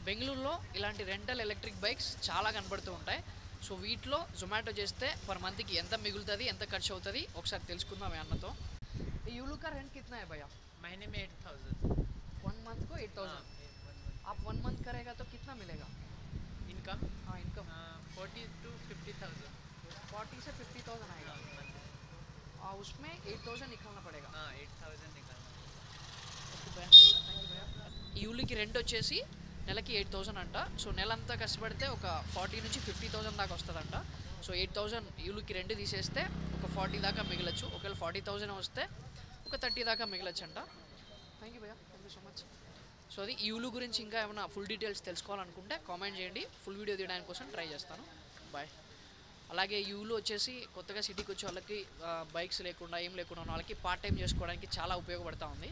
బెంగళూరులో ఇలాంటి rental electric bikes చాలా కనబడుతూ ఉంటాయి. సో వీటిలో జొమాటో చేస్తే పర్ మంత్కి ఎంత మిగులుతుంది, ఎంత ఖర్చు అవుతుంది ఒకసారి తెలుసుకుందాం మీ అన్నతో. ఈ यूलू का रेंट कितना है भैया? महीने में 8000। 1 मंथ को 8000। 1 मंथ आप 1 मंथ करेगा तो कितना मिलेगा इनकम हाँ इनकम? 40 to 50,000। 40 से 50,000 आएगा। उसमें 8,000 निकालना पड़ेगा। 8,000 निकालना। ఈ యూలుకి రెంట్ వచ్చేసి నెలకి 8,000 అంట. సో నెలంతా కష్టపడితే ఒక 40 నుంచి 50,000 దాకా వస్తుందంట. సో 8,000 యూలుకి రెంట్ తీసేస్తే ఒక 40 దాకా మిగలచ్చు. ఒకవేళ 40,000 వస్తే ఒక 30 దాకా మిగలచ్చు అంట. థ్యాంక్ యూ భయ్యా, thank you so much. So అది ఈ యూలు గురించి ఇంకా ఏమైనా ఫుల్ డీటెయిల్స్ తెలుసుకోవాలనుకుంటే కామెంట్ చేయండి, ఫుల్ వీడియో తీయడానికి కోసం ట్రై చేస్తాను. బాయ్. అలాగే యూలు వచ్చేసి కొత్తగా సిటీకి వచ్చే వాళ్ళకి బైక్స్ లేకుండా ఏం లేకుండా ఉన్న వాళ్ళకి పార్ట్ టైం చేసుకోవడానికి చాలా ఉపయోగపడుతూ ఉంది.